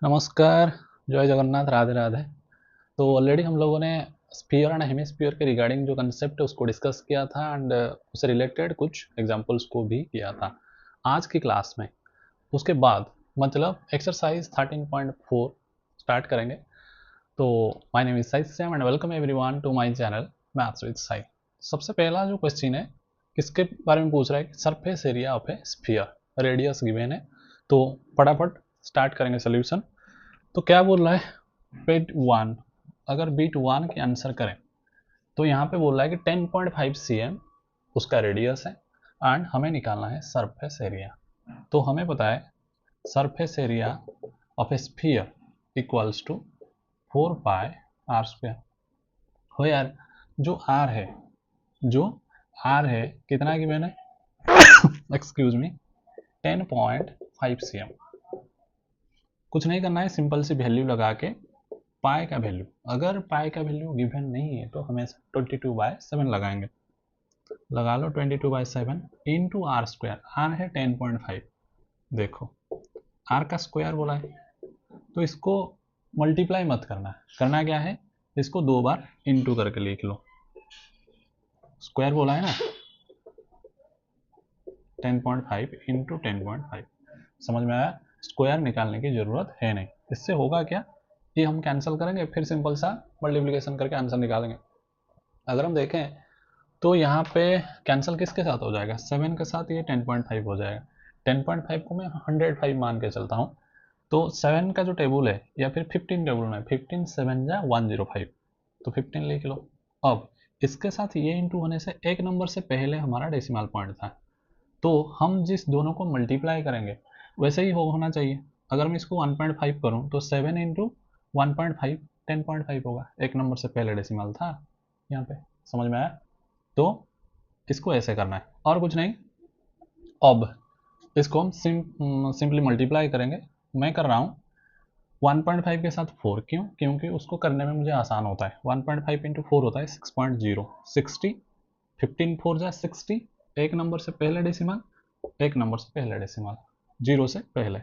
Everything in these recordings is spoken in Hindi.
नमस्कार, जय जगन्नाथ, राधे राधे। तो ऑलरेडी हम लोगों ने स्फीयर एंड हेमिस्फीयर के रिगार्डिंग जो कंसेप्ट है उसको डिस्कस किया था एंड उससे रिलेटेड कुछ एग्जांपल्स को भी किया था आज की क्लास में। उसके बाद मतलब एक्सरसाइज 13.4 स्टार्ट करेंगे। तो my name is Sai Shyam and welcome everyone to my channel maths with Sai. सबसे पहला जो क्वेश्चन है किसके बारे में पूछ रहा है कि surface area of a sphere, radius given है। तो फटाफट स्टार्ट करेंगे सोल्यूशन। तो क्या बोल रहा है, बिट वन, अगर बिट वन की आंसर करें तो यहाँ पे बोल रहा है कि 10.5 cm उसका रेडियस है एंड हमें निकालना है सरफेस एरिया। तो हमें पता है surface area of a sphere equals to 4 pi r square. हो यार, जो आर है कितना की मैंने एक्सक्यूज मी 10.5 cm। कुछ नहीं करना है, सिंपल सी वैल्यू लगा के पाई का वैल्यू, अगर पाई का वैल्यू गिवन नहीं है तो हमेशा 22/7 लगाएंगे। लगा लो 22/7 इंटू आर स्क्वायर। आर है 10.5, देखो आर का स्क्वायर बोला है तो इसको मल्टीप्लाई मत करना है, करना क्या है इसको 2 बार इंटू करके लिख लो। स्क्वायर बोला है ना, 10.5 इंटू 10.5, समझ में आया। स्क्वायर निकालने की जरूरत है नहीं। इससे होगा क्या, ये हम कैंसिल करेंगे फिर सिंपल सा मल्टीप्लिकेशन करके आंसर निकालेंगे। अगर हम देखें तो यहाँ पे कैंसिल किसके साथ हो जाएगा, 7 के साथ, ये 10.5 हो जाएगा। 10.5 को मैं 105 मान के चलता हूँ तो 7 का जो टेबल है या फिर 15 टेबल में 15 7 जा 105, तो 15 लिख लो। अब इसके साथ ये इंटू होने से एक नंबर से पहले हमारा डेसिमल पॉइंट था, तो हम जिस दोनों को मल्टीप्लाई करेंगे वैसे ही होना चाहिए। अगर मैं इसको 1.5 करूँ तो 7 इंटू 1.5 10.5 होगा, एक नंबर से पहले डेसिमल था यहाँ पे, समझ में आया। तो इसको ऐसे करना है और कुछ नहीं। अब इसको हम सिंपली मल्टीप्लाई करेंगे। मैं कर रहा हूँ 1.5 के साथ 4, क्यों, क्योंकि उसको करने में मुझे आसान होता है। 1.5 इंटू 4 होता है 6.0, 60, 15 4 जा 60, एक नंबर से पहले डेसिमल, एक नंबर से पहले डेसिमल, जीरो से पहले।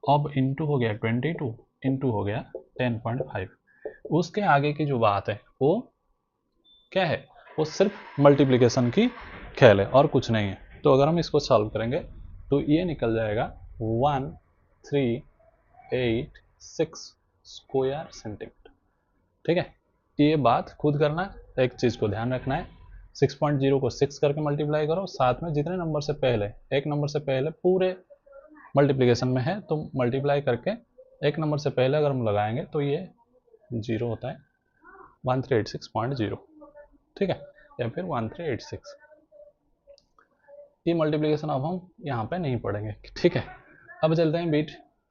अब इंटू हो गया 22, इंटू हो गया 10.5। उसके आगे की जो बात है वो क्या है, वो सिर्फ मल्टीप्लिकेशन की खेल है और कुछ नहीं है। तो अगर हम इसको सॉल्व करेंगे तो ये निकल जाएगा 1386 स्क्वायर सेंटीमीटर। ठीक है, ये बात खुद करना, एक चीज़ को ध्यान रखना है, 6.0 को 6 करके मल्टीप्लाई करो, साथ में जितने नंबर से पहले, एक नंबर से पहले पूरे मल्टीप्लिकेशन में है तो मल्टीप्लाई करके एक नंबर से पहले अगर हम लगाएंगे तो ये जीरो होता है, 1386.0, ठीक है, या फिर 1386। ये मल्टीप्लिकेशन अब हम यहाँ पे नहीं पढ़ेंगे, ठीक है। अब चलते हैं बिट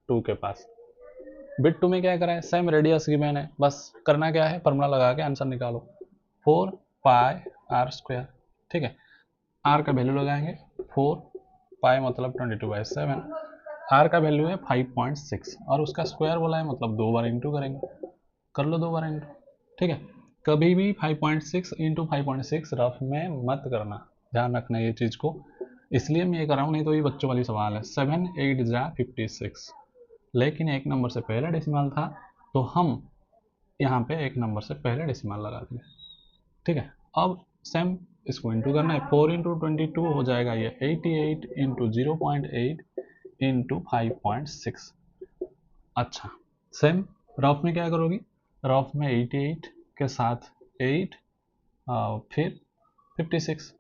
2 के पास। बिट 2 में क्या करा है, सेम रेडियस गिवन है, बस करना क्या है, फॉर्मूला लगा के आंसर निकालो, 4 पाई आर स्क्वायर। ठीक है, आर का वैल्यू लगाएंगे 4 पाई मतलब 22/7, आर का वैल्यू है 5.6 और उसका स्क्वायर बोला है मतलब 2 बार इंटू करेंगे, कर लो 2 बार इंटू। ठीक है, कभी भी 5.6 इंटू 5.6 रफ में मत करना, ध्यान रखना ये चीज़ को, इसलिए मैं ये कर रहा हूँ, नहीं तो ये बच्चों वाली सवाल है। 7 8 जा 56, लेकिन एक नंबर से पहले डेसिमल था तो हम यहाँ पे एक नंबर से पहले डेसिमल लगा देंगे। ठीक है, अब सेम इसको इंटू करना है, 4 इंटू 22 हो जाएगा ये 88 इंटू 0.8 इंटू 5.6। अच्छा, सेम रफ में क्या करोगी, रफ में 88 के साथ 8 फिर 56,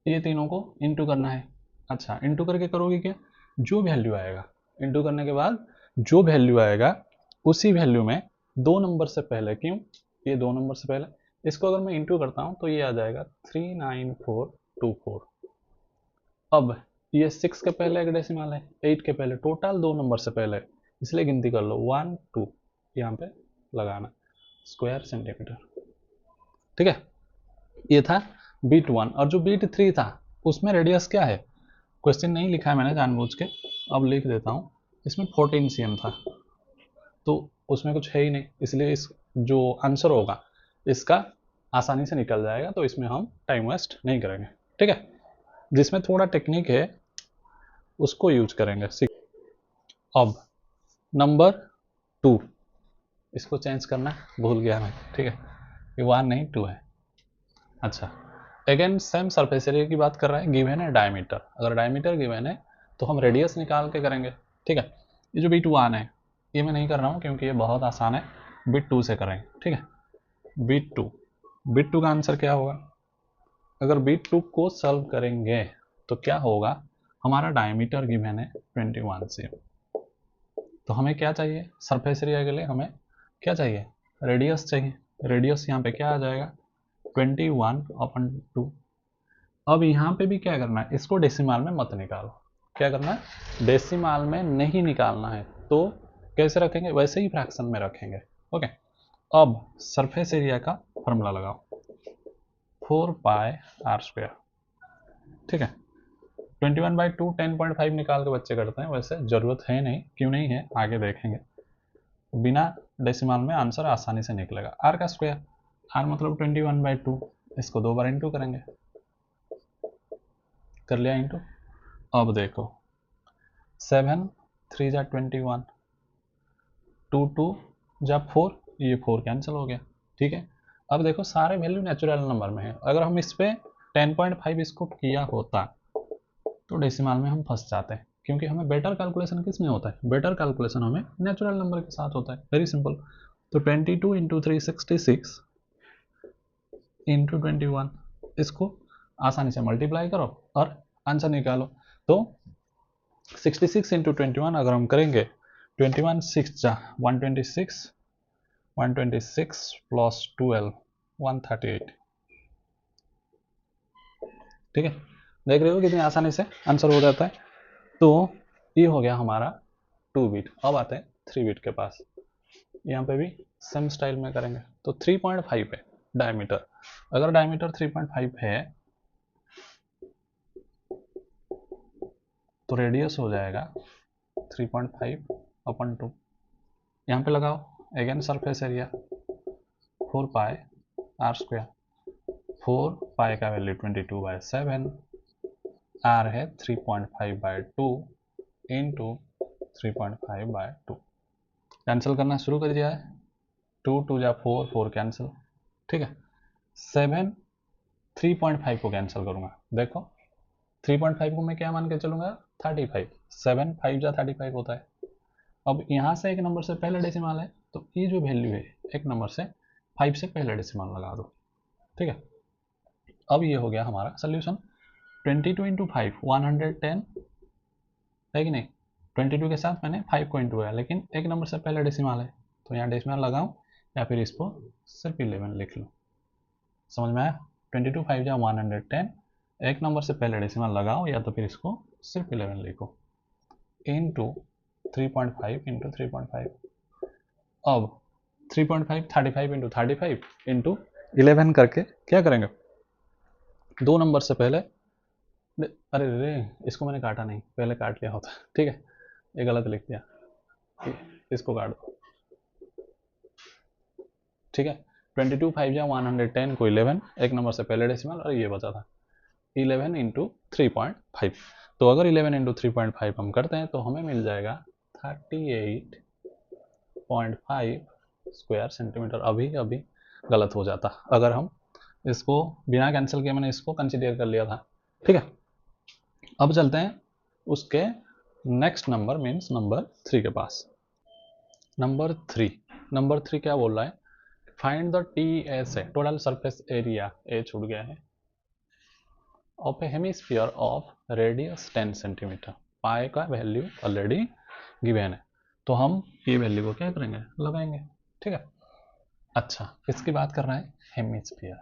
ये तीनों को इंटू करना है। अच्छा, इंटू करके करोगे क्या, जो वैल्यू आएगा इंटू करने के बाद जो वैल्यू आएगा उसी वैल्यू में दो नंबर से पहले, क्यों, ये दो नंबर से पहले, इसको अगर मैं इंटू करता हूँ तो ये आ जाएगा 39424। अब ये 6 के पहले एक डेसिमल है, 8 के पहले, टोटल दो नंबर से पहले, इसलिए गिनती कर लो 1 2, यहाँ पे लगाना स्क्वायर सेंटीमीटर। ठीक है, ये था बीट 1। और जो बीट 3 था उसमें रेडियस क्या है, क्वेश्चन नहीं लिखा है मैंने जानबूझ के, अब लिख देता हूँ। इसमें 14 cm था तो उसमें कुछ है ही नहीं, इसलिए इस जो आंसर होगा इसका आसानी से निकल जाएगा, तो इसमें हम टाइम वेस्ट नहीं करेंगे। ठीक है, जिसमें थोड़ा टेक्निक है उसको यूज करेंगे। अब नंबर 2, इसको चेंज करना भूल गया मैं, ठीक है, ये 1 नहीं 2 है। अच्छा, अगेन सेम सरफेस एरिया की बात कर रहे हैं, गिवन है डायमीटर, अगर डायमीटर गिवन है तो हम रेडियस निकाल के करेंगे, ठीक है। ये जो B21 है ये मैं नहीं कर रहा हूँ क्योंकि ये बहुत आसान है, बिट 2 से करेंगे, ठीक है। बिट 2 का आंसर क्या होगा, अगर बिट 2 को सॉल्व करेंगे तो क्या होगा, हमारा डायमीटर गिवन है 21 से, तो हमें क्या चाहिए सरफेस एरिया के लिए, हमें क्या चाहिए, रेडियस चाहिए। रेडियस यहाँ पे क्या आ जाएगा 21/2। अब यहाँ पे भी क्या करना है, इसको डेसिमल में मत निकालो, क्या करना है डेसिमल में नहीं निकालना है, तो कैसे रखेंगे, वैसे ही फ्रैक्शन में रखेंगे, ओके। अब सरफेस एरिया का फॉर्मूला लगाओ 4πr², ठीक है। 21/2 10.5 निकाल के बच्चे करते हैं, वैसे ज़रूरत है नहीं, क्यों नहीं है आगे देखेंगे, बिना डेसिमल में आंसर आसानी से निकलेगा। आर का स्क्वायर, आर मतलब 21/2, इसको 2 बार इंटू करेंगे, कर लिया इंटू। अब देखो 7 3 जा 21, 2 2 जा 4, ये 4 कैंसिल हो गया, ठीक है। अब देखो सारे वैल्यू नेचुरल नंबर में है, अगर हम इस पे 10.5 इसको किया होता तो डेसिमल में हम फंस जाते हैं, क्योंकि हमें बेटर कैलकुलेशन किस में होता है, बेटर कैलकुलेशन हमें नेचुरल नंबर के साथ होता है, वेरी सिंपल। तो 22 इंटू 366 इंटू 21, इसको आसानी से मल्टीप्लाई करो और आंसर निकालो। तो 66 इंटू 21 अगर हम करेंगे, 21 6 जा 126, 126 प्लस 12 138, ठीक है। देख रहे हो कितनी आसानी से आंसर हो जाता है। तो ये हो गया हमारा 2 बिट। अब आते हैं 3 बिट के पास, यहाँ पे भी सेम स्टाइल में करेंगे। तो 3.5 है डायमीटर, अगर डायमीटर 3.5 है तो रेडियस हो जाएगा 3.5/2, यहाँ पे लगाओ अगेन सरफेस एरिया 4πr², 4 का वैल्यू 22/7, r है 3.5/2 इंटू 3.5/2, कैंसिल करना शुरू कर दिया है, 2 2 जा 4 4 कैंसिल, ठीक है। 7 3.5 को कैंसिल करूंगा, देखो 3.5 को मैं क्या मान के चलूंगा 35, 7 5 जा 35 होता है। अब यहाँ से एक नंबर से पहले डेसिमल है, तो ये जो वैल्यू है एक नंबर से 5 से पहले डेसिमल लगा दो, ठीक है। अब ये हो गया हमारा सोल्यूशन। 22 इंटू 5 110 है कि नहीं, 22 के साथ मैंने 5 को इंटू किया, लेकिन एक नंबर से पहले डेसिमल है, तो यहाँ डेसिमल लगाऊं या फिर इसको सिर्फ 11 लिख लूँ, समझ में आया। 22 5 जा 110, एक नंबर से पहले डेसिमल लगाओ या तो फिर इसको सिर्फ 11 लिखो, इंटू 3.5 इंटू 3.5। अब 3.5 35 इंटू 35 इंटू 11 करके क्या करेंगे, दो नंबर से पहले, अरे रे इसको मैंने काटा नहीं, पहले काट लिया होता, ठीक है, ये गलत लिख दिया, इसको काट दो, ठीक है। 22 5 जा 110 को 11, एक नंबर से पहले डेसिमल, और ये बचा था 11 इंटू 3.5। तो अगर 11 इंटू 3.5 हम करते हैं तो हमें मिल जाएगा 38.5 स्क्वायर सेंटीमीटर। अभी गलत हो जाता अगर हम इसको बिना कैंसिल किए, मैंने इसको कंसीडर कर लिया था, ठीक है। अब चलते हैं उसके नेक्स्ट नंबर, मीन्स नंबर 3 के पास। नंबर 3 क्या बोल रहा है, find the TSA total surface area, a छूट गया है, of a hemisphere of radius 10 centimetre. Pi का वैल्यू ऑलरेडी गिवन है, तो हम ये वैल्यू को क्या करेंगे लगाएंगे, ठीक है। अच्छा, इसकी बात कर रहे हैं हेमिस्फीयर।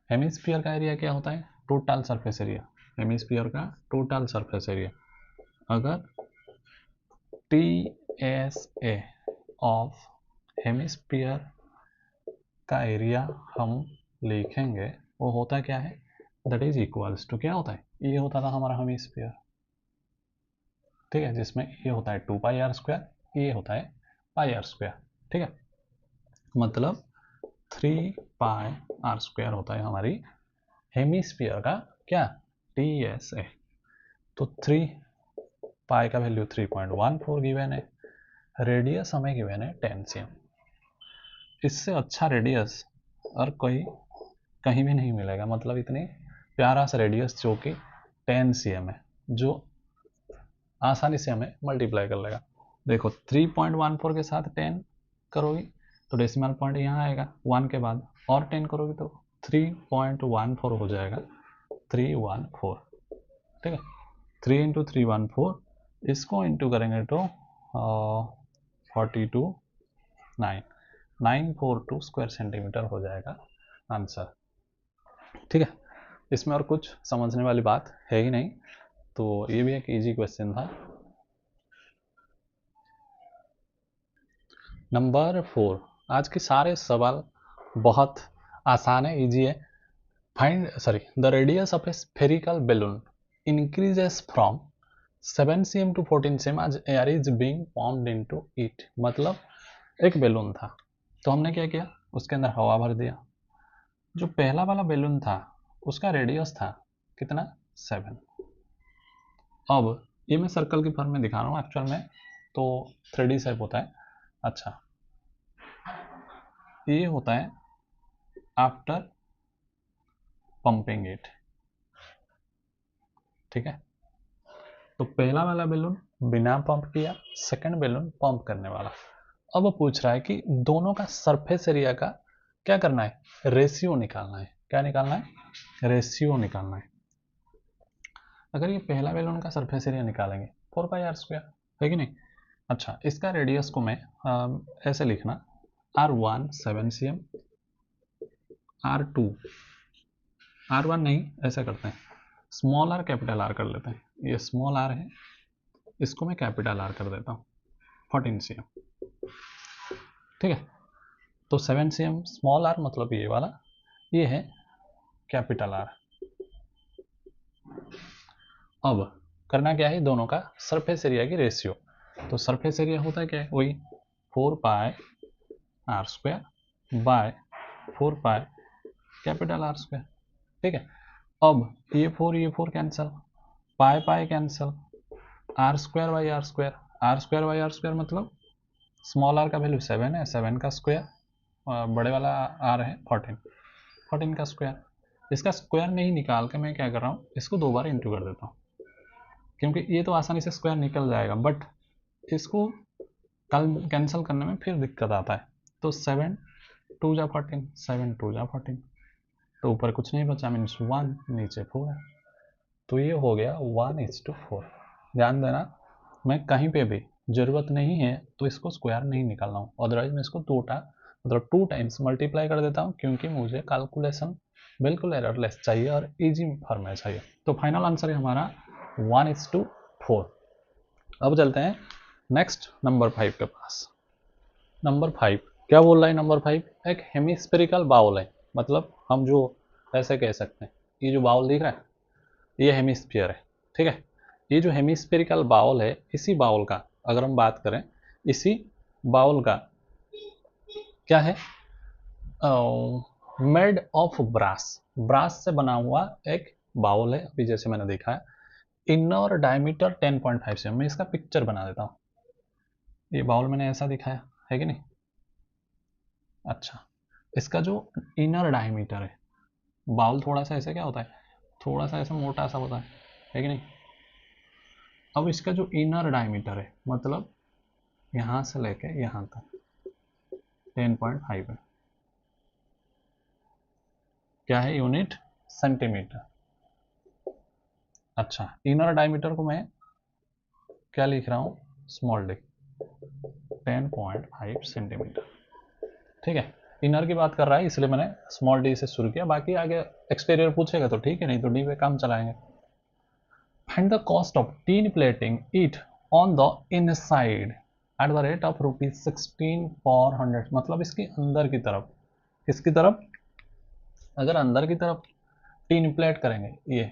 हेमिस्फीयर का एरिया क्या होता है, टोटल सरफेस एरिया, हेमिस्फीयर का टोटल सरफेस एरिया। अगर TSA ऑफ हेमिस्फीयर का एरिया हम लिखेंगे, वो होता क्या है, दैट इज इक्वल्स टू, क्या होता है, ये होता था हमारा हेमिस्फीयर, ठीक है, जिसमें ये होता है 2πr², ये होता है πr², ठीक है। मतलब 3πr² होता है हमारी हेमिस्फीयर का क्या TSA। तो 3 पाई का वैल्यू 3.14 गिवन है, रेडियस हमें गिवन है 10 cm। इससे अच्छा रेडियस और कोई कहीं भी नहीं मिलेगा, मतलब इतनी प्यारा सा रेडियस जो कि 10 cm है, जो आसानी से हमें मल्टीप्लाई कर लेगा। देखो 3.14 के साथ 10 करोगी तो डेसिमल पॉइंट यहाँ आएगा 1 के बाद, और 10 करोगी तो 3.14 हो जाएगा, 314। ठीक है, 3 इंटू 314, इसको इंटू करेंगे तो 42 942 स्क्वायर सेंटीमीटर हो जाएगा आंसर। ठीक है, इसमें और कुछ समझने वाली बात है ही नहीं, तो ये भी एक इजी क्वेश्चन था। नंबर 4, आज के सारे सवाल बहुत आसान है, इजी है। The radius of A spherical balloon increases from 7 cm to 14 cm as air is being pumped into it। मतलब एक बैलून था, तो हमने क्या किया, उसके अंदर हवा भर दिया। जो पहला वाला बैलून था उसका रेडियस था कितना, 7। अब ये मैं सर्कल की फॉर्म में दिखा रहा हूँ, एक्चुअल में तो 3D शेप होता है। अच्छा, ये होता है आफ्टर पंपिंग इट। ठीक है, तो पहला वाला बैलून बिना पंप किया, सेकंड बैलून पंप करने वाला। अब पूछ रहा है कि दोनों का सरफेस एरिया का क्या करना है, रेशियो निकालना है। क्या निकालना है, रेशियो निकालना है। अगर ये पहला बैलून का सरफेस एरिया निकालेंगे 4πr², है कि नहीं। अच्छा, इसका रेडियस को मैं ऐसे लिखना, r1 7 cm, r2 r1 नहीं, ऐसा करते हैं, स्मॉल आर कैपिटल आर कर लेते हैं। ये स्मॉल आर है, इसको मैं कैपिटल आर कर देता हूँ, 14 cm। ठीक है, तो 7 cm स्मॉल आर मतलब ये वाला, ये है कैपिटल आर। अब करना क्या है, दोनों का सरफेस एरिया की रेशियो। तो सरफेस एरिया होता है क्या है, वही 4πr² बाय 4π कैपिटल R²। ठीक है, अब ये 4 कैंसिल, पाई कैंसिल, r² मतलब स्मॉल आर का वैल्यू 7 है, 7 का स्क्वायर, बड़े वाला आर है 14 का स्क्वायर। इसका स्क्वायर नहीं निकाल के मैं क्या कर रहा हूँ, इसको 2 बार इंटू कर देता हूँ, क्योंकि ये तो आसानी से स्क्वायर निकल जाएगा, बट इसको कैंसिल करने में फिर दिक्कत आता है। तो 7 2 जा 14, 7 2 जा 14, तो ऊपर कुछ नहीं बचा, मीन्स 1, नीचे 4 है, तो ये हो गया 1:4। ध्यान देना, मैं कहीं पे भी ज़रूरत नहीं है तो इसको स्क्वायर नहीं निकालना हूँ, अदरवाइज मैं इसको 2 टाइम्स मल्टीप्लाई कर देता हूँ, क्योंकि मुझे कैलकुलेशन बिल्कुल एररलेस चाहिए और इजी फॉर्म में चाहिए। तो फाइनल आंसर है हमारा 1:4। अब चलते हैं नेक्स्ट नंबर 5 के पास। नंबर 5 क्या बोल रहा है, नंबर 5 एक हेमिस्फेरिकल बाउल है, मतलब हम जो ऐसे कह सकते हैं, ये जो बाउल दिख रहा है ये हेमिस्फीयर है। ठीक है, ये जो हेमिस्फेरिकल बाउल है, इसी बाउल का अगर हम बात करें, इसी बाउल का क्या है, मेड ऑफ ब्रास से बना हुआ एक बाउल है। अभी जैसे मैंने देखा है, इनर डायमीटर 10.5 cm। मैं इसका पिक्चर बना देता हूँ। ये बाउल मैंने ऐसा दिखाया है कि नहीं। अच्छा, इसका जो इनर डायमीटर है, बाउल थोड़ा सा ऐसे क्या होता है, थोड़ा सा ऐसा मोटा सा होता है कि नहीं। अब इसका जो इनर डायमीटर है, मतलब यहाँ से लेके यहाँ तक 10.5 है। क्या है, यूनिट सेंटीमीटर। अच्छा, इनर डायमीटर को मैं क्या लिख रहा हूँ, स्मॉल डी, 10.5 सेंटीमीटर। ठीक है, इनर की बात कर रहा है इसलिए मैंने स्मॉल डी से शुरू किया, बाकी आगे एक्सटीरियर पूछेगा तो ठीक है, नहीं तो डी पे काम चलाएंगे। Find the cost of tin plating it on the inside at the rate of ₹16 पर 100। मतलब इसके अंदर की तरफ, किसकी तरफ, अगर अंदर की तरफ टीन प्लेट करेंगे, ये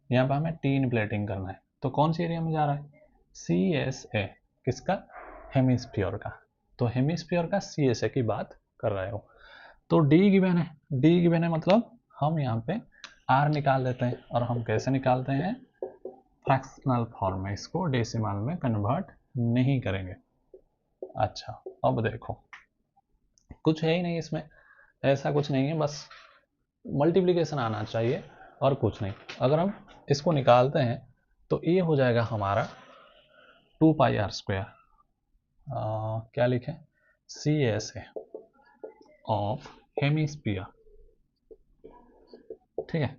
यहाँ पर हमें टीन प्लेटिंग करना है, तो कौन सी एरिया में जा रहा है, CSA, किसका, हेमिस्फीयर का। तो हेमिस्फीयर का CSA की बात कर रहे हो। तो डी गिवन है, मतलब हम यहाँ पे R निकाल लेते हैं, और हम कैसे निकालते हैं, फ्रैक्शनल फॉर्म में, इसको डेसिमल में कन्वर्ट नहीं करेंगे। अच्छा, अब देखो कुछ है ही नहीं इसमें, ऐसा कुछ नहीं है, बस मल्टीप्लिकेशन आना चाहिए और कुछ नहीं। अगर हम इसको निकालते हैं तो ये हो जाएगा हमारा 2πr²। क्या लिखें, CSA ऑफ हेमिस्फीयर। ठीक है,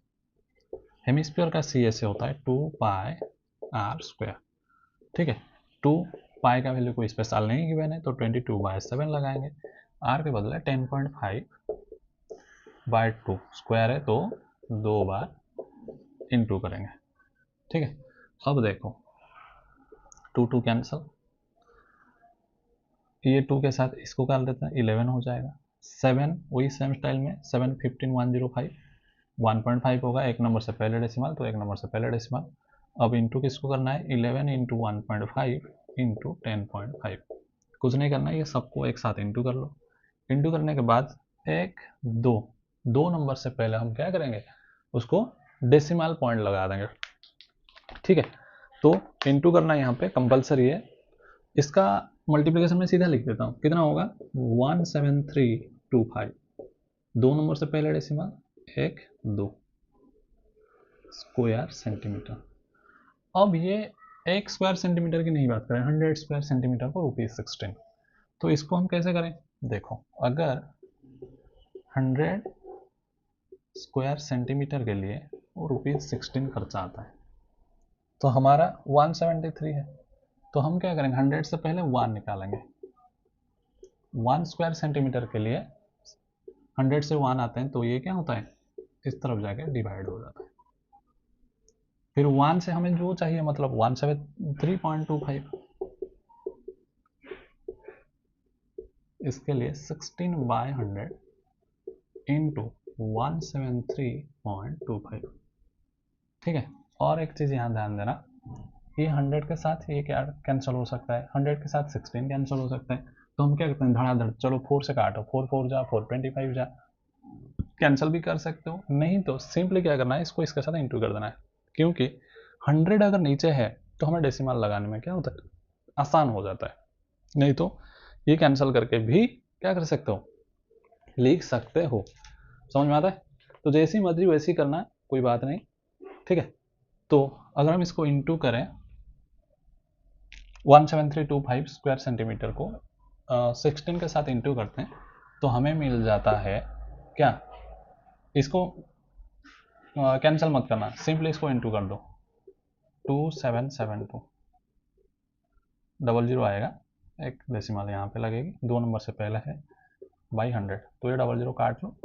हेमिस्फीयर का CSA होता है 2πr²। ठीक है, 2π का वैल्यू कोई स्पेशल नहीं गिवन है तो 22/7 लगाएंगे। r के बदले 10.5/2 स्क्वायर है तो 2 बार इंटू करेंगे। ठीक है, अब देखो 2 कैंसल, ये 2 के साथ इसको कर देते हैं, 11 हो जाएगा। 7 वही सेम स्टाइल में 7 15 105 1.5 होगा, एक नंबर से पहले डेसिमल तो एक नंबर से पहले डेसिमल। अब इंटू किसको करना है, 11 इंटू 1.5 इंटू 10.5। कुछ नहीं करना है, ये सबको एक साथ इंटू कर लो। इंटू करने के बाद 1 2 नंबर से पहले हम क्या करेंगे, उसको डेसिमल पॉइंट लगा देंगे। ठीक है, तो इंटू करना यहाँ पे कंपलसरी है। इसका मल्टीप्लिकेशन में सीधा लिख देता हूँ, कितना होगा 17325। 2 नंबर से पहले डेसिमल 1 2 स्क्वायर सेंटीमीटर। अब ये 1 स्क्वायर सेंटीमीटर की नहीं बात करें, 100 स्क्वायर सेंटीमीटर को ₹16। तो इसको हम कैसे करें, देखो अगर 100 स्क्वायर सेंटीमीटर के लिए वो ₹16 खर्चा आता है तो हमारा 173 है, तो हम क्या करेंगे 100 से पहले 1 निकालेंगे। 1 स्क्वायर सेंटीमीटर के लिए 100 से 1 आते हैं तो ये क्या होता है, इस तरफ जाके डिवाइड हो जाता है। फिर 1 से हमें जो चाहिए, मतलब 173.25, इसके लिए 16/100 इंटू 173.25। ठीक है, और एक चीज़ यहाँ ध्यान देना, ये 100 के साथ ये क्या कैंसिल हो सकता है, 100 के साथ 16 कैंसिल हो सकता है, तो हम क्या करते हैं धड़ाधड़, चलो 4 से काटो, 4 4 जा 425 जा, कैंसिल भी कर सकते हो, नहीं तो सिंपली क्या करना है, इसको इसके साथ इंटू कर देना है। क्योंकि 100 अगर नीचे है तो हमें डेसिमल लगाने में क्या होता है, आसान हो जाता है। नहीं तो ये कैंसिल करके भी क्या कर सकते हो, लिख सकते हो। समझ में आता है, तो जैसी मर्जी वैसी करना, कोई बात नहीं। ठीक है, तो अगर हम इसको इंटू करें 17325 स्क्वायर सेंटीमीटर को 16 के साथ इंटू करते हैं तो हमें मिल जाता है क्या, इसको कैंसिल मत करना, सिंपली इसको इंटू कर दो, 2772 00 आएगा, एक डेसिमल यहाँ पे लगेगी, 2 नंबर से पहले है बाई 100, तो ये 00 काट लो।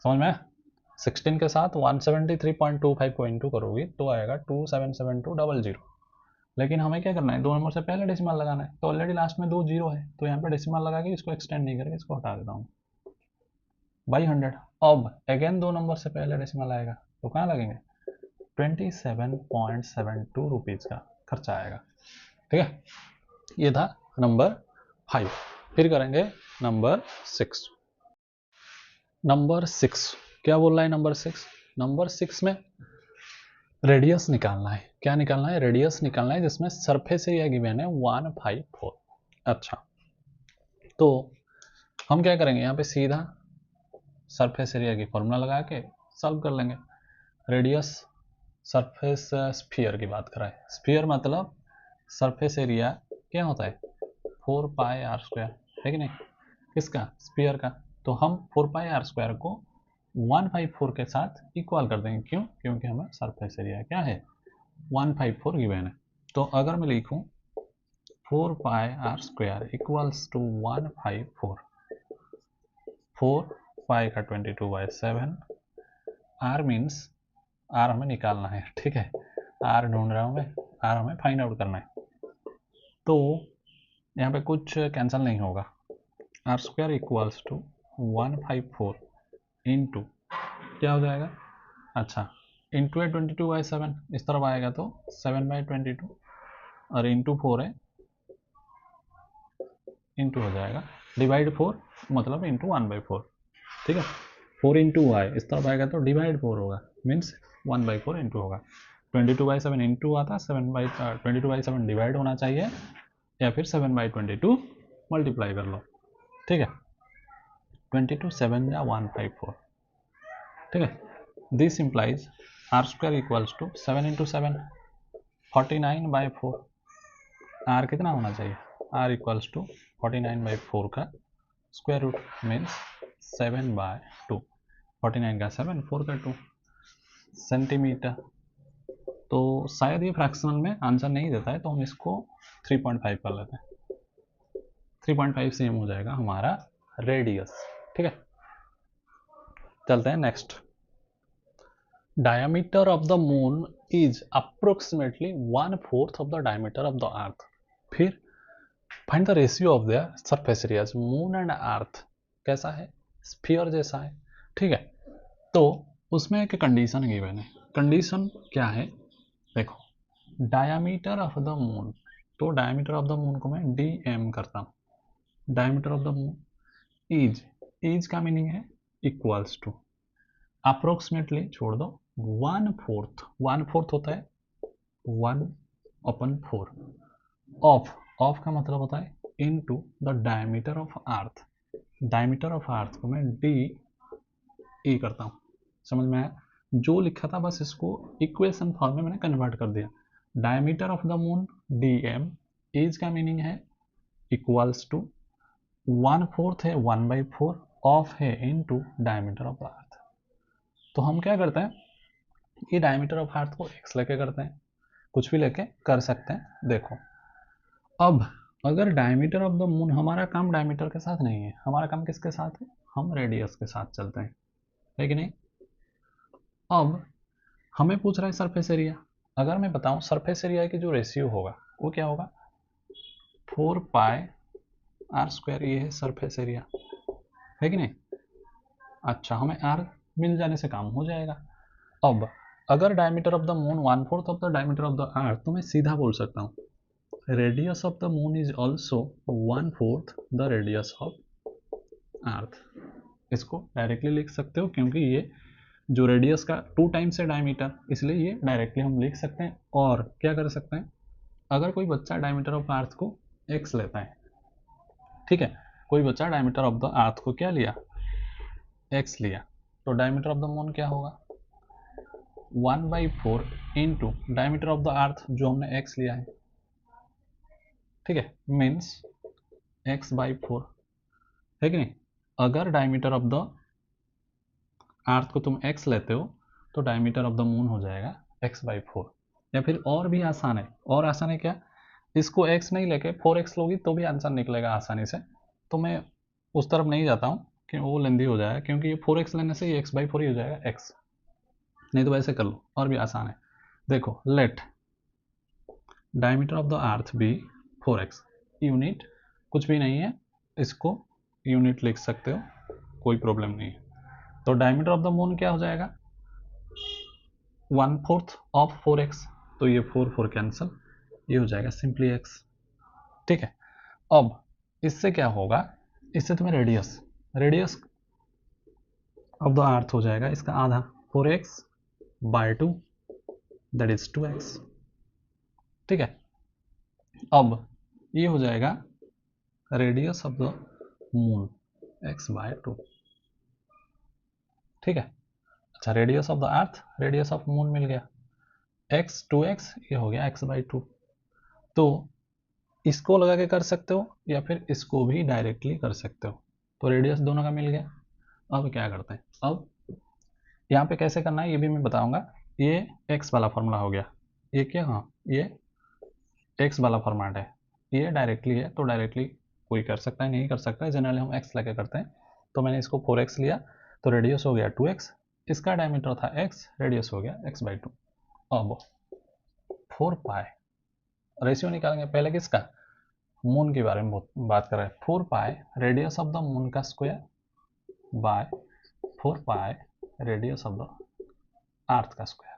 समझ में, 16 के साथ 173.25 को इंटू करोगे तो आएगा 277200। लेकिन हमें क्या करना है, 2 नंबर से पहले डेसिमल लगाना है, तो ऑलरेडी लास्ट में 2 जीरो है तो यहाँ पे डेसिमल लगा के इसको एक्सटेंड नहीं करके इसको हटा देता हूँ बाई 100। अब अगेन 2 नंबर से पहले डेसिमल आएगा तो कहाँ लगेंगे, 27.72 रुपीज़ का खर्चा आएगा। ठीक है, ये था नंबर 5। फिर करेंगे नंबर 6। नंबर 6 क्या बोल रहा है, नंबर 6 में रेडियस निकालना है। क्या निकालना है, रेडियस निकालना है, जिसमें सरफेस एरिया गिवन है 154। अच्छा, तो हम क्या करेंगे, यहाँ पे सीधा सरफेस एरिया की फॉर्मूला लगा के सॉल्व कर लेंगे। रेडियस सरफेस स्फीयर की बात कर रहा है, स्फीयर मतलब सरफेस एरिया क्या होता है 4πr², है कि नहीं, किसका, स्फीयर का। तो हम 4πr² को 154 के साथ इक्वल कर देंगे, क्यों, क्योंकि हमें सरफेस एरिया क्या है 154 गिवन है। तो अगर मैं लिखूं 4πr² इक्वल्स टू 154, 4π का 22/7, r मीन्स r हमें निकालना है। ठीक है, r ढूंढ रहा हूँ मैं, r हमें फाइंड आउट करना है, तो यहाँ पे कुछ कैंसिल नहीं होगा, r² इक्वल्स टू 154 इंटू क्या हो जाएगा, अच्छा इंटू है 22/7, इस तरफ आएगा तो 7/22, और इंटू 4 है, इंटू हो जाएगा डिवाइड 4 मतलब इंटू 1/4। ठीक है, 4 इंटू है, इस तरफ आएगा तो डिवाइड 4 होगा, मीन्स 1/4 इंटू होगा। 22/7 इंटू आता, 22/7 डिवाइड होना चाहिए, या फिर 7/22 मल्टीप्लाई कर लो। ठीक है, 22 7 या 154। ठीक है, this implies r square equals to 7 into 7 49/4। R कितना होना चाहिए, आर इक्वल्स टू 49/4 का स्क्वायर रूट मीन्स 7/2। 49 का 7, 4 का 2 सेंटीमीटर। तो शायद ये फ्रैक्शनल में आंसर नहीं देता है, तो हम इसको 3.5 कर लेते हैं। 3.5 सेम हो जाएगा हमारा रेडियस। ठीक है, चलते हैं next. Diameter of the moon is approximately 1/4 of the diameter of the earth. फिर find the ratio of the surface areas. Moon and earth कैसा है, स्फीयर जैसा है। ठीक है, तो उसमें एक कंडीशन गिवन है। कंडीशन क्या है, देखो, डायमीटर ऑफ द मून, तो डायमीटर ऑफ द मून को मैं dm करता हूँ। Diameter of the moon is, is का मीनिंग है इक्वल्स टू, अप्रोक्सीमेटली छोड़ दो, 1/4, 1/4 होता है 1/4 ऑफ का मतलब होता है into the diameter of earth. Diameter of earth को मैं डी करता हूँ। समझ में आया, जो लिखा था बस इसको इक्वेशन फॉर्म में मैंने कन्वर्ट कर दिया। Diameter of the moon dm, as का मीनिंग है इक्वल्स टू 1/4 है 1/4 ऑफ है into diameter of the earth. तो हम क्या करते हैं, ये डायमीटर ऑफ अर्थ को x लेके करते हैं, कुछ भी लेके कर सकते हैं। देखो, अब अगर डायमीटर ऑफ द मून, हमारा काम डायमीटर के साथ नहीं है, हमारा काम किसके साथ है, हम रेडियस के साथ चलते हैं, है कि नहीं। अब हमें पूछ रहा है सरफेस एरिया। अगर मैं बताऊं सरफेस एरिया की जो रेशियो होगा वो क्या होगा, 4πr²। ये है सरफेस एरिया, है कि नहीं। अच्छा, हमें r मिल जाने से काम हो जाएगा। अब अगर diameter of the moon 1/4 of the diameter of the earth, तो मैं सीधा बोल सकता हूँ radius of the moon is also 1/4 the radius of earth. इसको डायरेक्टली लिख सकते हो, क्योंकि ये जो रेडियस का 2 टाइम्स है डायमीटर, इसलिए ये डायरेक्टली हम लिख सकते हैं। और क्या कर सकते हैं, अगर कोई बच्चा डायमीटर ऑफ अर्थ को x लेता है, ठीक है, कोई बच्चा डायमीटर ऑफ द अर्थ को क्या लिया, x लिया, तो डायमीटर ऑफ द मून क्या होगा, 1/4 इंटू डायमीटर ऑफ द अर्थ जो हमने x लिया है। ठीक है, मीन्स x/4, है कि नहीं। अगर डायमीटर ऑफ द अर्थ को तुम x लेते हो, तो डायमीटर ऑफ द मून हो जाएगा x/4। या फिर और भी आसान है, और आसान है क्या, इसको x नहीं लेके 4x लोगी तो भी आंसर निकलेगा आसानी से। तो मैं उस तरफ नहीं जाता हूँ कि वो लेंदी हो जाएगा, क्योंकि ये 4x लेने से ये x/4 ही हो जाएगा x। नहीं तो ऐसे कर लो, और भी आसान है। देखो, let diameter of the earth be 4x। Unit कुछ भी नहीं है, इसको यूनिट लिख सकते हो, कोई प्रॉब्लम नहीं है। तो डायमीटर ऑफ द मून क्या हो जाएगा, 1/4 ऑफ 4x, तो ये 4 कैंसिल, ये हो जाएगा सिंपली x। ठीक है, अब इससे क्या होगा, इससे तुम्हें रेडियस ऑफ द अर्थ हो जाएगा इसका आधा, 4x/2 दैट इज 2x। ठीक है, अब ये हो जाएगा radius of the moon x/2। ठीक है, अच्छा, radius of the earth, radius of moon मिल गया, x 2x, ये हो गया x/2। तो इसको लगा के कर सकते हो, या फिर इसको भी डायरेक्टली कर सकते हो। तो रेडियस दोनों का मिल गया। अब क्या करते हैं, अब यहाँ पे कैसे करना है ये भी मैं बताऊंगा। ये x वाला फॉर्मूला हो गया, ये क्या, हाँ, ये x वाला फॉर्मेट है, ये डायरेक्टली है, तो डायरेक्टली कोई कर सकता है, नहीं कर सकता है, जनरली हम x लेके करते हैं। तो मैंने इसको 4x लिया, तो रेडियस हो गया 2x, इसका डायमीटर था x, रेडियस हो गया x/2। अब 4π, रेशियो निकालेंगे पहले किसका, मून के बारे में बात कर रहे हैं। 4π रेडियस ऑफ द मून का square by 4π radius of the earth का स्क्वायर।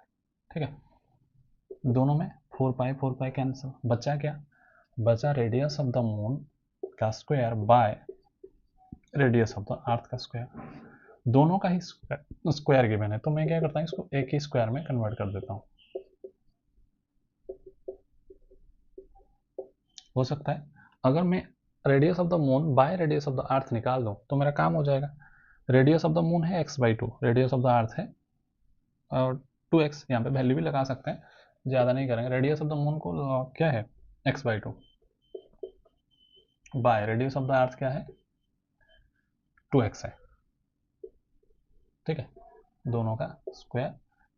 ठीक है, दोनों में 4π कैंसिल, बचा क्या, बचा रेडियस ऑफ द मून का square bye radius of the earth का स्क्वायर। दोनों का ही स्क्वायर गिवन है, तो मैं क्या करता हूँ, इसको एक ही स्क्वायर में कन्वर्ट कर देता हूँ। हो सकता है। अगर मैं radius of the moon by radius of the अर्थ निकाल दूँ तो मेरा काम हो जाएगा। रेडियस ऑफ द मून है x/2, रेडियस ऑफ द अर्थ है और 2x, यहाँ पे वैल्यू भी लगा सकते हैं, ज़्यादा नहीं करेंगे। रेडियस ऑफ द मून को क्या है x/2 bye radius of the अर्थ क्या है 2x है, ठीक है, दोनों का स्क्वायर।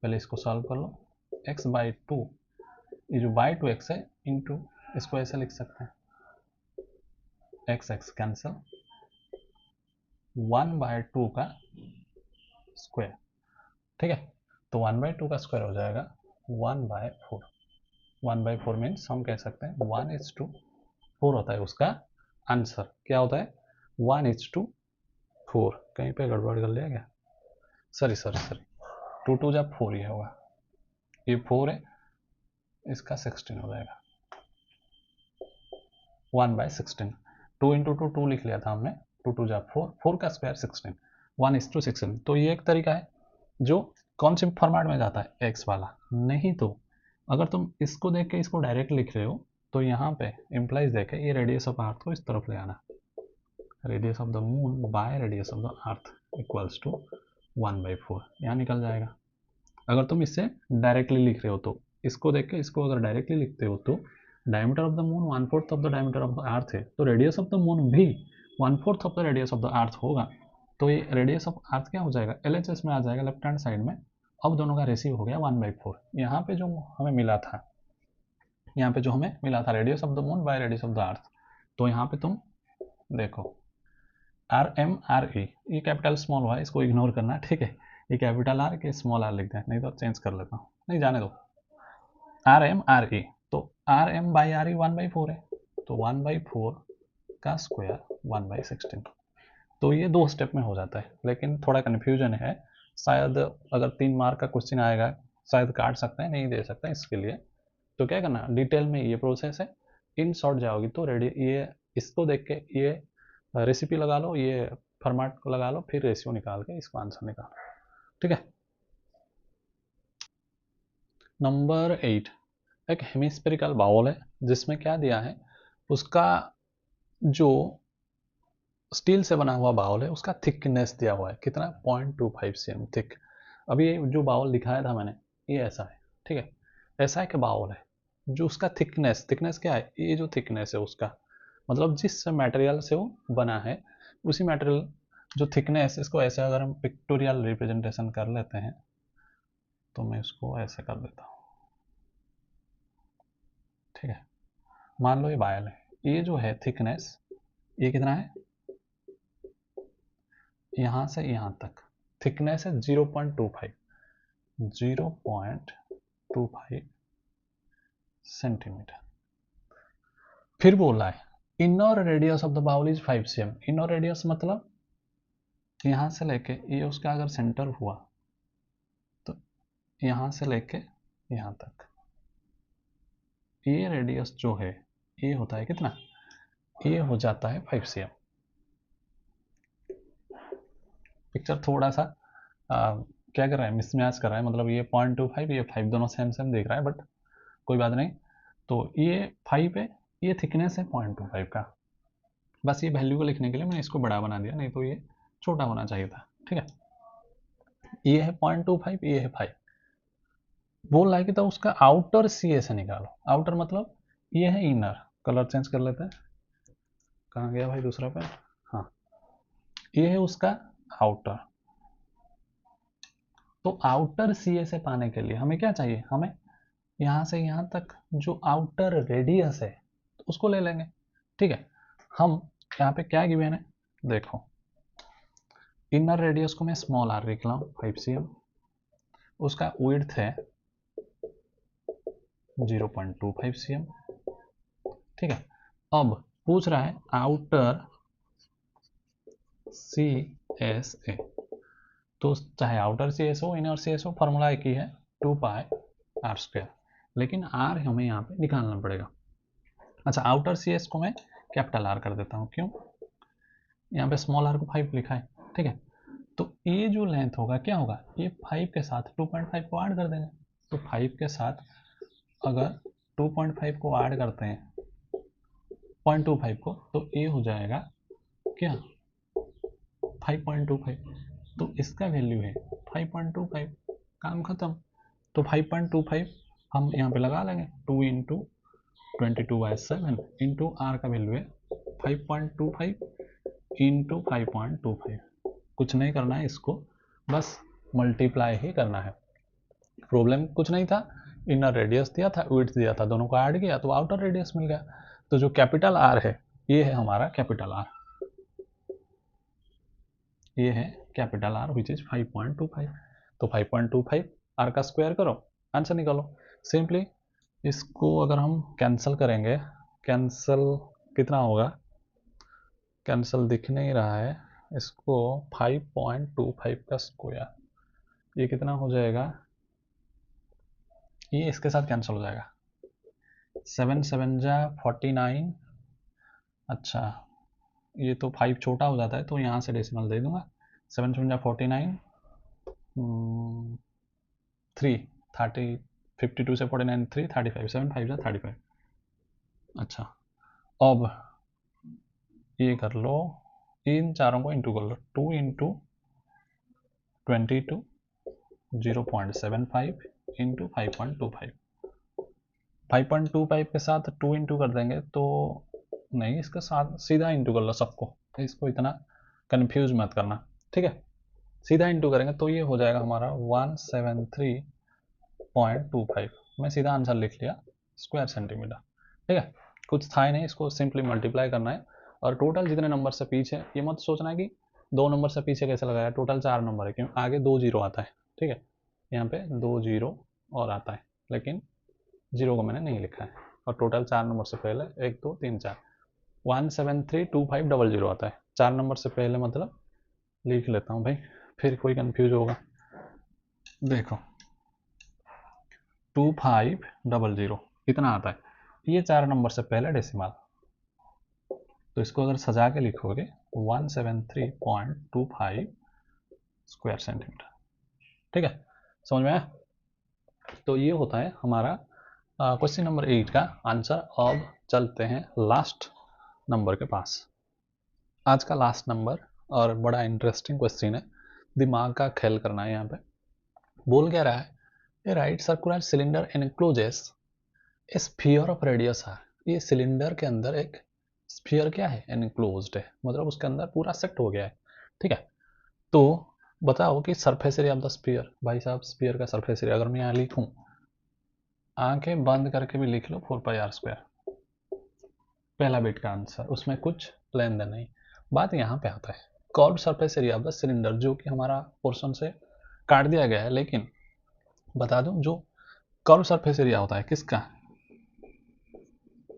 पहले इसको सॉल्व कर लो, x/2, ये जो बाई 2x है इंटू, इसको ऐसे लिख सकते हैं x कैंसिल, 1/2 का स्क्वायर, ठीक है। तो 1/2 का स्क्वायर हो जाएगा 1/4। 1/4 मीन्स हम कह सकते हैं 1:4 होता है उसका आंसर। क्या होता है 1:4। कहीं पे गड़बड़ कर लिया क्या? सॉरी 2 जब 4 ही होगा, ये 4 है, इसका 16 हो जाएगा 1/16। 2 × 2 2 लिख लिया था हमने, 2 जब 4, 4 का स्क्वायर 16, 1:16। तो ये एक तरीका है जो कौन से फॉर्मेट में जाता है एक्स वाला। नहीं तो अगर तुम इसको देख के इसको डायरेक्ट लिख रहे हो तो यहाँ पे इम्प्लाइज देखे ये रेडियस ऑफ अर्थ को इस तरफ ले आना, radius of the moon by radius of the earth equals to 1/4, यहाँ निकल जाएगा। अगर तुम इससे डायरेक्टली लिख रहे हो तो इसको देख के इसको अगर डायरेक्टली लिखते हो तो diameter of the moon 1/4 of the diameter of the अर्थ है, तो रेडियस ऑफ द मून भी 1/4 of the radius of the अर्थ होगा। तो ये रेडियस ऑफ अर्थ क्या हो जाएगा LHS में आ जाएगा लेफ्ट हैंड साइड में। अब दोनों का रेशियो हो गया 1/4। यहाँ पे जो हमें मिला था, यहाँ पे जो हमें मिला था radius of the moon by radius of the earth, तो यहाँ पे तुम देखो RMRE, ये कैपिटल स्मॉल हुआ है, इसको इग्नोर करना, ठीक है। ये कैपिटल R के स्मॉल r लिखते हैं, नहीं तो चेंज कर लेता हूँ, नहीं जाने दो। RMRE, तो RM/RE 1/4 है, तो 1/4 का स्क्वायर 1/16। तो ये 2 स्टेप में हो जाता है, लेकिन थोड़ा कन्फ्यूजन है, शायद अगर 3 मार्क का क्वेश्चन आएगा शायद काट सकते हैं, नहीं दे सकते हैं इसके लिए। तो क्या करना, डिटेल में ये प्रोसेस है, इन शॉर्ट जाओगी तो रेडी, ये इसको देख के ये रेसिपी लगा लो, ये फॉर्मेट को लगा लो, फिर रेशियो निकाल के इसको आंसर निकालो, ठीक है। नंबर 8, एक हेमिस्फेरिकल बाउल है जिसमें क्या दिया है, उसका जो स्टील से बना हुआ बाउल है उसका थिकनेस दिया हुआ है कितना, 0.25 cm थिक। अभी ये जो बाउल दिखाया था मैंने ये ऐसा है, ठीक है, ऐसा एक बाउल है जो उसका थिकनेस क्या है, ये जो थिकनेस है उसका मतलब जिस मटेरियल से वो बना है उसी मटेरियल जो थिकनेस, इसको ऐसे अगर हम पिक्टोरियल रिप्रेजेंटेशन कर लेते हैं तो मैं इसको ऐसे कर देता हूँ, ठीक है। मान लो ये बाउल है, ये जो है थिकनेस ये कितना है, यहाँ से यहाँ तक थिकनेस है 0.25 सेंटीमीटर। फिर बोला है inner radius of the bowl is 5 cm। Inner radius मतलब यहाँ से लेके ये उसका अगर सेंटर हुआ तो यहाँ से लेके यहाँ तक ये रेडियस जो है ये होता है कितना, ये हो जाता है 5 cm। पिक्चर थोड़ा सा क्या कर रहा है, मिसमैच कर रहा है, मतलब ये 0.25 ये 5 दोनों सेम सेम दिख रहा है, बट कोई बात नहीं। तो ये 5 है, ये थिकनेस है 0.25 का, बस ये वैल्यू को लिखने के लिए मैंने इसको बड़ा बना दिया, नहीं तो ये छोटा होना चाहिए था, ठीक है। ये है 0.25, ये है 5। बोल रहा है कि तो उसका आउटर CA से निकालो। आउटर मतलब ये है इनर, कलर चेंज कर लेते हैं, कहाँ गया भाई दूसरा पेन, हाँ, ये है उसका आउटर। तो आउटर CA से पाने के लिए हमें क्या चाहिए, हमें यहाँ से यहाँ तक जो आउटर रेडियस है तो उसको ले लेंगे, ठीक है। हम यहाँ पे क्या गिवन है देखो, इनर रेडियस को मैं स्मॉल r लिख रहा हूँ 5 cm, उसका विड्थ है 0.25 cm, ठीक है। अब पूछ रहा है आउटर CSA, तो चाहे आउटर CS हो इनर CS हो फॉर्मूला एक ही है 2πr², लेकिन r हमें यहाँ पे निकालना पड़ेगा। अच्छा आउटर CS को मैं कैपिटल R कर देता हूँ, क्यों, यहाँ पे स्मॉल r को 5 लिखा है, ठीक है। तो ये जो लेंथ होगा क्या होगा, ये 5 के साथ 2.5 को ऐड कर देंगे, तो 5 के साथ अगर 2.5 को ऐड करते हैं 0.25 को, तो ये हो जाएगा क्या 5.25, तो इसका वैल्यू है 5.25, काम खत्म। तो 5.25 हम यहाँ पे लगा लेंगे, 2 इंटू 22/7 इंटू आर का वैल्यू है 5.25 इंटू 5.25। कुछ नहीं करना है इसको, बस मल्टीप्लाई ही करना है। प्रॉब्लम कुछ नहीं था, इनर रेडियस दिया था, विड्थ दिया था, दोनों को ऐड किया तो आउटर रेडियस मिल गया। तो जो कैपिटल आर है ये है हमारा कैपिटल आर, ये है कैपिटल आर विच इज 5.25। तो 5.25 आर का स्क्वायर करो, आंसर निकालो सिंपली। इसको अगर हम कैंसिल करेंगे, कैंसिल कितना होगा, कैंसिल दिख नहीं रहा है इसको, 5.25 का स्क्वायर ये कितना हो जाएगा, ये इसके साथ कैंसिल हो जाएगा, 7 7 जा 49। अच्छा ये तो 5 छोटा हो जाता है तो यहाँ से डेसिमल दे दूंगा, 7 7 जा 49, 3 30, 52 से 49 3 35, 7 5 जा 35। अच्छा अब ये कर लो, इन चारों को इंटू कर लो, 2 इंटू 22 0.75 इंटू 5.25, 5.25 के साथ 2 इंटू कर देंगे तो नहीं, इसके साथ सीधा इंटू कर लो सबको, इसको इतना कंफ्यूज मत करना, ठीक है। सीधा इंटू करेंगे तो ये हो जाएगा हमारा 173.25, मैं सीधा आंसर लिख लिया स्क्वायर सेंटीमीटर, ठीक है। कुछ था ही नहीं, इसको सिंपली मल्टीप्लाई करना है। और टोटल जितने नंबर से पीछे, ये मत सोचना कि 2 नंबर से पीछे कैसे लगाया, टोटल 4 नंबर है, क्योंकि आगे 2 जीरो आता है, ठीक है। यहाँ पे 2 जीरो और आता है, लेकिन जीरो को मैंने नहीं लिखा है। और टोटल 4 नंबर से पहले 1 2 3 4 1732500 आता है, 4 नंबर से पहले मतलब लिख लेता हूँ भाई, फिर कोई कंफ्यूज होगा। देखो 2500 कितना आता है, ये 4 नंबर से पहले डेसिमल, तो इसको अगर सजा के लिखोगे 173.25 स्क्वायर सेंटीमीटर, ठीक है, समझ में आया। तो ये होता है हमारा क्वेश्चन नंबर 8 का आंसर। अब चलते हैं लास्ट नंबर के पास। आज का लास्ट नंबर और बड़ा इंटरेस्टिंग क्वेश्चन है, दिमाग का खेल करना है। यहाँ पे बोल क्या रहा है, a right circular cylinder encloses a sphere of radius r, ये सिलेंडर के अंदर एक स्फीयर क्या है, एनक्लोज्ड है, मतलब उसके अंदर पूरा सेट हो गया है, ठीक है। तो बताओ कि surface area of the sphere, भाई साहब स्फीयर का सरफेस एरिया अगर मैं यहाँ लिखूं, आंखें बंद करके भी लिख लो 4πr², पहला बिट का आंसर, उसमें कुछ लेन देन नहीं। बात यहाँ पे आता है curve surface area of the cylinder, जो कि हमारा पोर्शन से काट दिया गया है, लेकिन बता दूं जो कर्व सरफेस एरिया होता है किसका,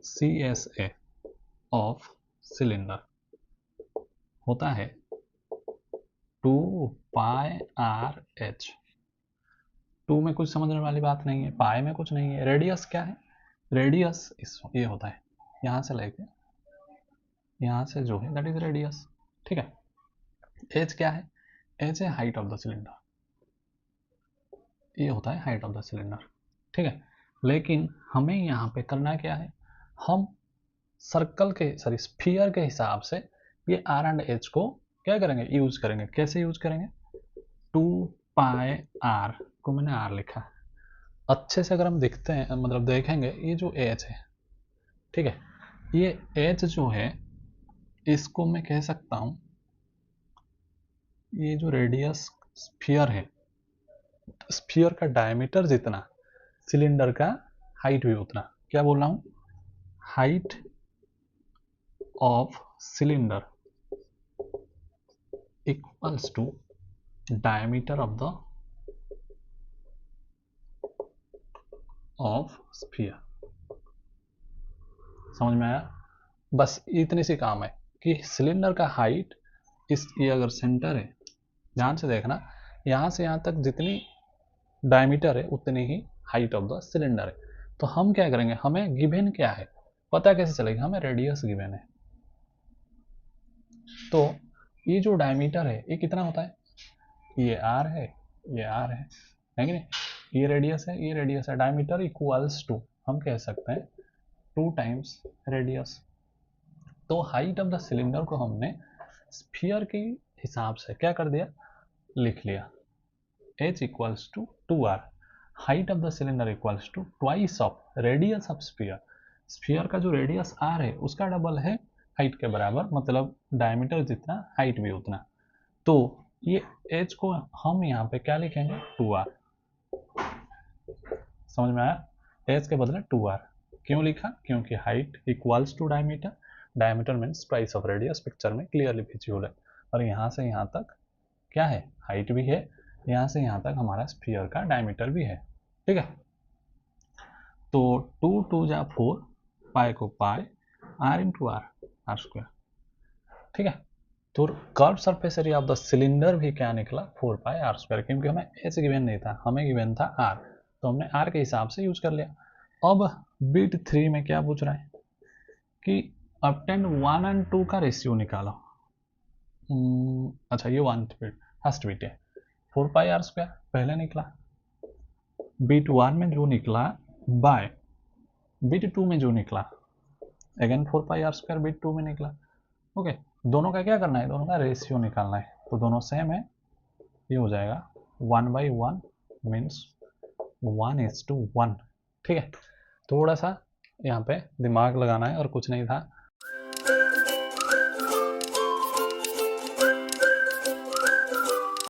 CSA ऑफ सिलेंडर होता है 2πRh। 2 में कुछ समझने वाली बात नहीं है, पाई में कुछ नहीं है। रेडियस क्या है, रेडियस ये होता है यहाँ से लेके यहाँ से जो है दैट इज रेडियस, ठीक है। एच क्या है, एच है हाइट ऑफ द सिलेंडर, ये होता है हाइट ऑफ द सिलेंडर, ठीक है। लेकिन हमें यहाँ पे करना क्या है, हम सर्कल के सॉरी स्फीयर के हिसाब से ये आर एंड एच को क्या करेंगे, यूज करेंगे। कैसे यूज करेंगे, 2πr को मैंने आर लिखा, अच्छे से अगर हम देखते हैं मतलब देखेंगे, ये जो एच है, ठीक है, ये एच जो है इसको मैं कह सकता हूं, ये जो रेडियस स्फीयर है, स्फीयर का डायमीटर जितना सिलेंडर का हाइट भी उतना, क्या बोल रहा हूं, height of cylinder equals to diameter of the of sphere. समझ में आया, बस इतनी सी काम है कि सिलेंडर का हाइट, इस ये अगर सेंटर है, ध्यान से देखना, यहाँ से यहाँ तक जितनी डायमीटर है उतनी ही हाइट ऑफ द सिलेंडर है। तो हम क्या करेंगे, हमें गिवन क्या है पता कैसे चलेगा, हमें रेडियस गिवन है। तो ये जो डायमीटर है ये कितना होता है, ये आर है, ये आर है कि नहीं, ये रेडियस है, ये रेडियस है, डायमीटर इक्वल्स टू हम कह सकते हैं 2 टाइम्स रेडियस, तो हाइट ऑफ द सिलेंडर को हमने स्फीयर के हिसाब से क्या कर दिया, लिख लिया, h equals to 2r, height of the cylinder equals to twice of radius of sphere, sphere का जो रेडियस r है उसका डबल है हाइट के बराबर, मतलब डायमीटर जितना हाइट भी उतना। तो ये h को हम यहाँ पे क्या लिखेंगे, 2r। समझ में आया, h के बदले 2r क्यों लिखा, क्योंकि height equals to diameter, diameter means twice of radius, picture में क्लियरली विजिबल है। और यहाँ से यहाँ तक क्या है, हाइट भी है, यहाँ से यहाँ तक हमारा स्फीयर का डायमीटर भी है। ठीक है, तो 2 2 जा 4, पाई को पाई, r इंटू आर स्क्वायर। ठीक है, तो curve surface area of the cylinder भी क्या निकला, 4 पाई आर स्क्वायर, क्योंकि हमें एच गिवन नहीं था, हमें गिवन था आर, तो हमने आर के हिसाब से यूज कर लिया। अब बिट 3 में क्या पूछ रहा है कि ऑब्टेन 1 और 2 का रेशियो निकालो। अच्छा, ये फर्स्ट बिट है, 4 पाई आर स्क्वायर पहले निकला, बिट 1 में जो निकला बाय बिट 2 में जो निकला, again 4 pi r square bit 2 में निकला। ओके, दोनों का क्या करना है, दोनों का रेशियो निकालना है, तो दोनों सेम है, ये हो जाएगा 1/1 मीन्स 1:1। ठीक है, थोड़ा सा यहाँ पे दिमाग लगाना है और कुछ नहीं था,